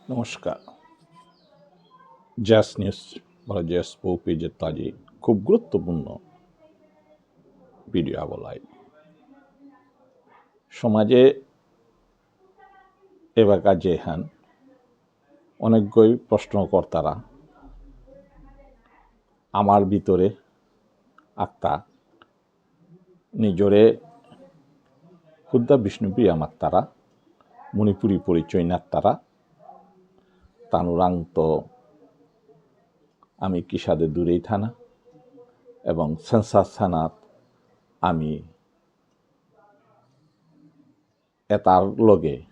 নমস্কার। জ্যাস নিউজ বা জ্যাস পেজের তাজি খুব গুরুত্বপূর্ণ ভিডিও বলাই সমাজে এবাকা যে হান অনেকগুই প্রশ্নকর্তারা আমার ভিতরে আত্মা নিজরে খুদ্া বিষ্ণুপ্রিয়া মাত্তারা মণিপুরী পরিচয় নাত্তারা তানুরান্ত আমি কিসাদে দূরেই থানা এবং সেন্সাস থানাত আমি এটার লগে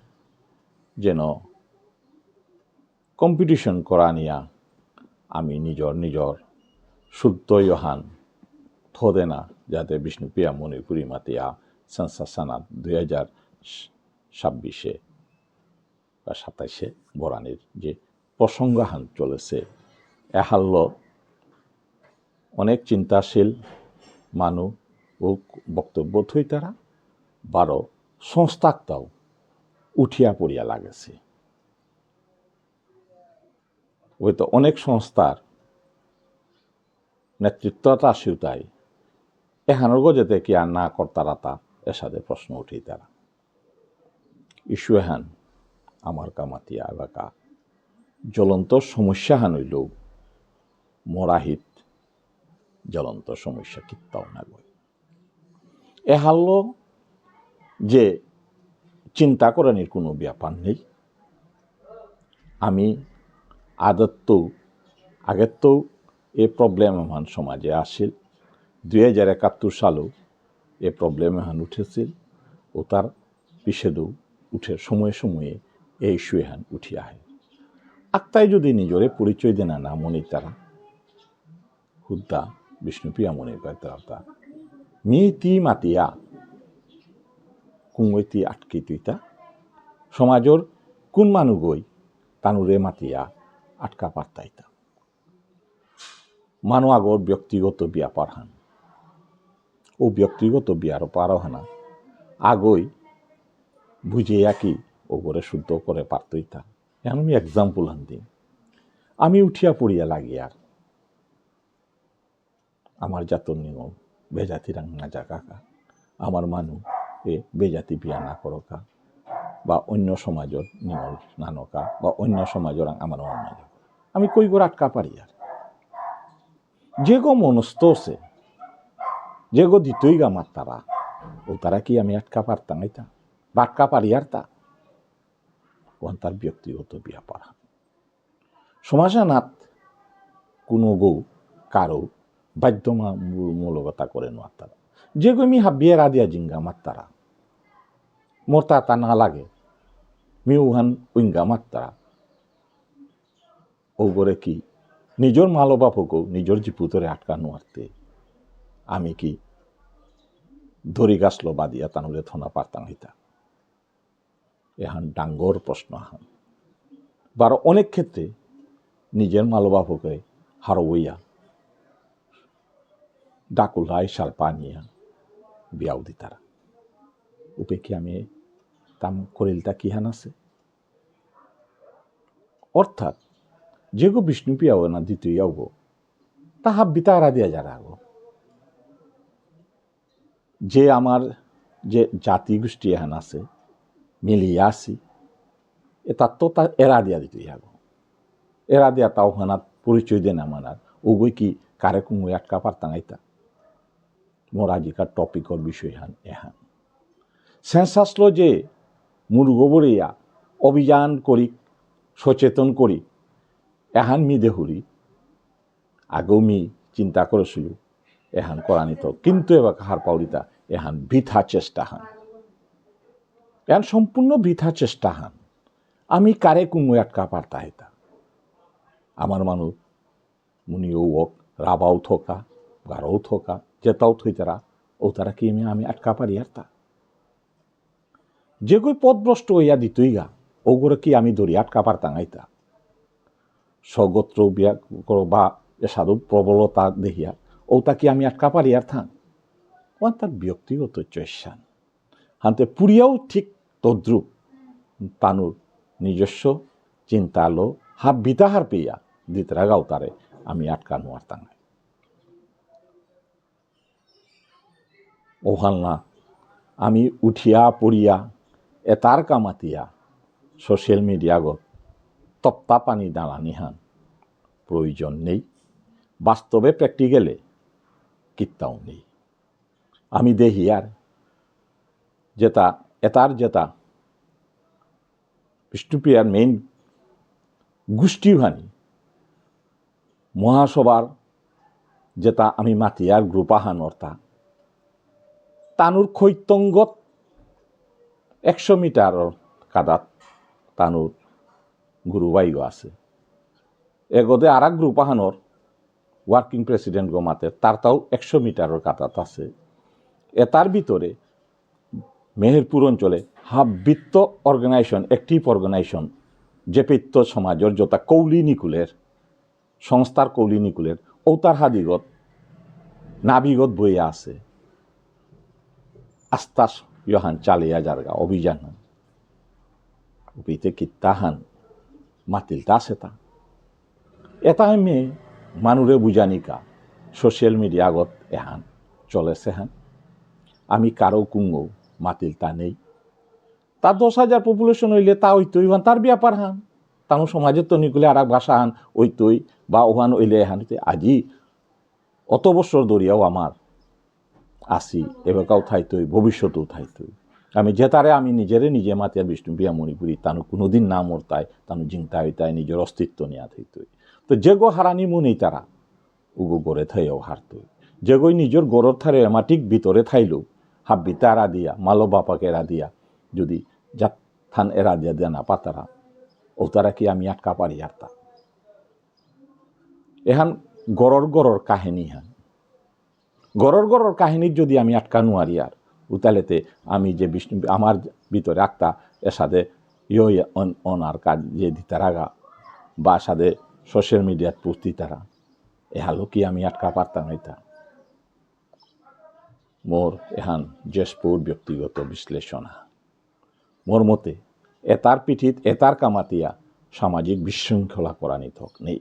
যেন কম্পিটিশন করা নিয়া আমি নিজর শুদ্ধ ইহান থদে না যাতে বিষ্ণুপ্রিয়া মণিপুরী মাতিয়া সেন্সাস থানাত 2026 বা 27 বরানির যে প্রসঙ্গাহান চলেছে এহাল্য অনেক চিন্তাশীল মানুষ ও বক্তব্য থই তারা বারো সংস্থাকটাও উঠিয়া পড়িয়া লাগেছে হয়তো অনেক সংস্থার নেতৃত্বটা আসিউতাই এহানোর গজেতে কি আর না কর্তারা তা এর সাথে প্রশ্ন উঠি তারা ইস্যু এহান আমার কামাতিয়া এলাকা জ্বলন্ত সমস্যা হান হইল মরাহিত জ্বলন্ত সমস্যা কিত্তাও না গই এহাল্য যে চিন্তা করানির কোনো ব্যাপার নেই আমি আগের তো এ প্রবলেম এমন সমাজে আসিল 2071 সালেও এ প্রবলেম এমন উঠেছিল ও তার পিছেদও উঠে সময়ে সময়ে এই ইস্যু এহান উঠি আহে আত্মাই যদি নিজরে পরিচয় দেনা না মনে তারা হুদ্দা বিষ্ণুপ্রিয়া মনে তারা মিতি মাতিয়া কুঙ্গতি আটকি তুইতা সমাজর কোন মানু গই তানুরে মাতিয়া আটকা পারতাইতা মানু আগর ব্যক্তিগত ব্যাপার হান ও ব্যক্তিগত বিয়ার পারো হানা আগই বুঝিয়া কি ওগরে শুদ্ধ করে পারতইতা এখন আমি এক্সাম্পল হান দিই আমি উঠিয়া পড়িয়া লাগিয়ার আমার জাতর নিয়ম বেজাতি রান্না জাগাকা আমার মানু এ বেজাতি বিয়া না করকা বা অন্য সমাজর নিয়ম নানকা বা অন্য সমাজর আমার অন্যায় আমি কই করে আটকা পারি আর যে গো মনস্থ আছে যে গো দিতই গা মার তারা ও তারা কি আমি আটকা পারতাম এটা বা আটকা পারি আর তা কোন তার ব্যক্তিগত ব্যাপার সমাজানাত কোনো গো কারো বাধ্যমূলকতা করে নোয়ার তারা যে গো আমি হাবিয়ে রাদিয়া জিঙ্গা মার তারা মোর তা না লাগে মিউহান উইঙ্গা মার তারা ও করে কি নিজের মালো বাপকেও নিজের জিপুতরে আটকানো আরতে আমি কি ধরি গাছলো বাদিয়া তানুরে থনা পারতাম হিতা এহান ডাঙ্গর প্রশ্ন আহান বার অনেক ক্ষেত্রে নিজের মালো বাপকে হারওইয়া ডাকুলাই সালপা নিয়া বিয়াও দিতারা উপে কি আমি তাম করিলতা কি হান আছে অর্থাৎ যে গো বিষ্ণুপ্রিয়াও না দ্বিতীয়াও গো তাহা বিতারা দিয়া যারা গো যে আমার যে জাতি গোষ্ঠী এহান আছে মিলিয়া আসি এ তার তো তা এরা দিয়া দিতে গো এরা দিয়া তাও হানাত পরিচয় দেন আমানার ওগই কি কারে কুমু আটকা পারতাম আইতা মোর আজিকার টপিকর বিষয় হান এহান সেন্সাসলো যে মুরগবরিয়া অভিযান করি সচেতন করি এহান মি দেহুরি আগেও মি চিন্তা করেছিল এহান করানিত কিন্তু এবার কাহার পাউরিতা এহান বৃথা চেষ্টা হান এহান সম্পূর্ণ বৃথা চেষ্টা হান আমি কারে কুমু আটকা পারতা হেতা আমার মানুষ মুনিও ওক রাবাও থোকা গারও থোকা যেতাও থই তারা ও তারা কি আমি আটকা পারি আর তা যে কই পদভ্রষ্ট হইয়া দিতই গা ওগুলো কি আমি ধরি আটকা পারতাম আইতা স্বগোত্র বিয়া বা সাধু প্রবলতা দেখিয়া ও তা কি আমি আটকা পারি আর থান ও তার ব্যক্তিগত চৈশান হান্তে পুরিয়াও ঠিক তদ্রুপ তানুর নিজস্ব চিন্তা লো হাব বিতাহার পেয়া দিতরা গাও তারে আমি আটকানো আর তাঙ্গাই ওহাল না আমি উঠিয়া পড়িয়া এতার কামাতিয়া সোশ্যাল মিডিয়াগত তপ্তা পানি দাঁড়ানি হান প্রয়োজন নেই বাস্তবে প্র্যাকটিক্যালে কিত্তাও নেই আমি দেখি আর যেটা বিষ্ণুপ্রিয়ার মেইন গোষ্ঠী ভানি মহাসভার যেটা আমি মাতিয়ার গ্রুপাহান অর্থা তানুর খৈতঙ্গত 100 মিটাৰৰ কাদাত তানুর গুরুবাইগ আছে এগদে আর এক গ্রুপাহানোর ওয়ার্কিং প্রেসিডেন্ট গোমাতের তাও 100 মিটারের কাদাত আছে এটার ভিতরে মেহেরপুর অঞ্চলে হাববিত্ত অর্গানাইজেশন অ্যাক্টিভ অর্গানাইজেশন যে পেত্য সমাজের যথা কৌলিনিকুলের সংস্থার কৌলিনিকুলের ঔতার হাদিগত নাবিগত বইয়া আছে আস্তাস ইহান চালিয়া যারগা অভিযান উপিতে কিত্তাহান মাতিলটা আছে তা এটা আমি মানুরে বুঝানিকা সোশ্যাল মিডিয়া আগত এহান চলেছে হান আমি কারো কুঙ্গো মাতিলতা নেই তার 10,000 পপুলেশন হইলে তা ওইতই হান তার ব্যাপার হান তানো সমাজের তো নিকুলে আর এক ভাষা হান ওইতই বা ওহান ওইলে হান আজি অত বছর দরিয়াও আমার আসি এবারকাও থাইতই ভবিষ্যতেও থাইতই আমি যেতারে আমি নিজে মাতিয়া বিষ্ণুপ্রিয়া মণিপুরী তানু কোনোদিন না মরতায় তানু জিংতা হইতায় নিজের অস্তিত্ব নিয়া থাইতই তো যেগো হারানি মনেই তারা উগো গড়ে থাইও হারতই যেগোই নিজের গড়র থারে এমাটিক ভিতরে থাইল হাব্বিতা এরা দিয়া মালো বাপাকে এরা দিয়া যদি যাত থান এরা দিয়া দেয়া না পাতারা ও তারা কি আমি আটকা পারি আর তা এহান গড়র কাহিনী হান গড়র কাহিনীর যদি আমি আটকা নোয়ারি আর উতালেতে আমি যে বিষ্ণু আমার ভিতরে আঁকতা এর সাথে অনার কাজ যে দিতারাগা বা সাথে সোশ্যাল মিডিয়াত পোস্ট দিতারা এহালো কি আমি আটকা পারতাম এটা মোর এহান জেসপুর ব্যক্তিগত বিশ্লেষণ মোর মতে এতার পিঠিত এতার কামাতিয়া সামাজিক বিশৃঙ্খলা করা নিথক নেই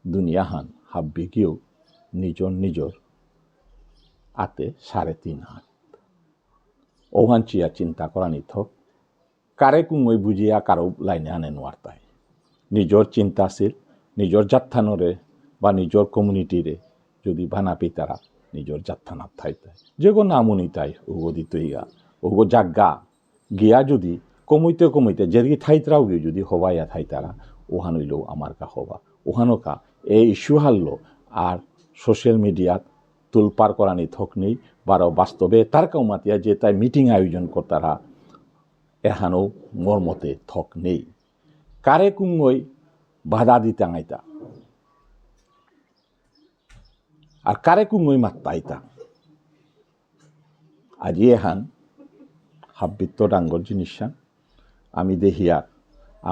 দুনিয়াহান হাব্বিকেও নিজর আতে 3.5 হাত ওহান চিয়া চিন্তা করা নিথক কারে কুঙ্গই বুঝিয়া কারো লাইনে আনে নোয়ারতায় নিজর চিন্তাশীল নিজর যাত্থানরে বা নিজর কমিউনিটিরে যদি ভানা পেতারা নিজর যাত্থানার থাইতায় যেগো নামুনি তাই ওগো দিতইগা ওগো জাগা গিয়া যদি কমইতে যেদিকে থাইতরাও গিয়ে যদি হবাইয়া থাইতারা ওহান হইলেও আমার কা হবা ওহানোকা এই ইস্যু হারলো আর সোশ্যাল মিডিয়াত তুলপার করানি থক নেই বারো বাস্তবে তার কাউমাতিয়া যে তাই মিটিং আয়োজন করতারা এহানো মোর মতে থক নেই কারে কুঙ্গই বাধা দিতে আইতা আর কারে কুঙ্গই মাত্তাইতা আজি এহান হাব্বিত্ত ডাঙ্গর জিনিসান আমি দেখিয়া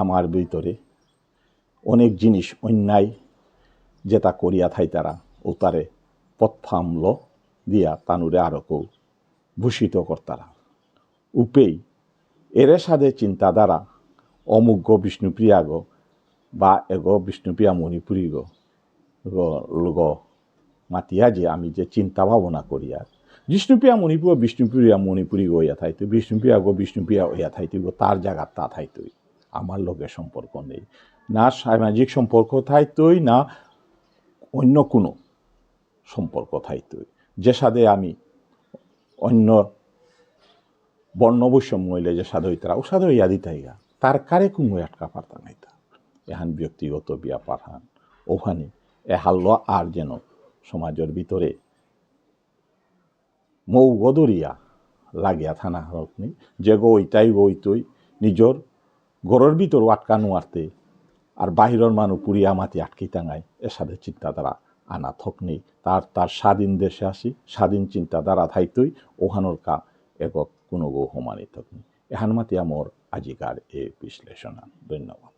আমার ভিতরে অনেক জিনিস অন্যায় যেটা করিয়া থাইতারা ও তারে পথফামল দিয়া তানুরে আরো কেউ ভূষিত করতারা উপেই এর সাথে চিন্তাধারা অমুগ্য বিষ্ণুপ্রিয়া গো বা এগো বিষ্ণুপ্রিয়া মণিপুরী গো মাতিয়া যে আমি যে চিন্তা ভাবনা করি আর বিষ্ণুপ্রিয়া মণিপুরী গো ইয়া থাইতো বিষ্ণুপ্রিয়া ইয়া থাইতো গো তার জায়গা তা থাইতই আমার লোকে সম্পর্ক নেই না সামাজিক সম্পর্ক থাইতই না অন্য কোনো সম্পর্ক থাইতই যে সাথে আমি অন্য বর্ণবৈষম্য হইলে যে সাধু হইতারা ও সাধু ইয়া দিতাইগা তার কারে কুমো আটকা পারতাম না এহান ব্যক্তিগত ব্যাপার হান ওখানে এহাল্ল আর যেন সমাজের ভিতরে মৌ গদরিয়া লাগিয়া থানা হোক নি যে গো ওইটাই নিজর গড়ের ভিতর আটকানো আরতে আর বাহিরের মানুষ পুরিয়া মাতি আটকি টাঙায় এর সাথে চিন্তাধারা আনা থক নেই তার স্বাধীন দেশে আসি স্বাধীন চিন্তাধারা থাইতই ওহানোর কা একক কোনো গো হমানি থক নেই এহান মাতি আমার আজিকার এই বিশ্লেষণ ধন্যবাদ।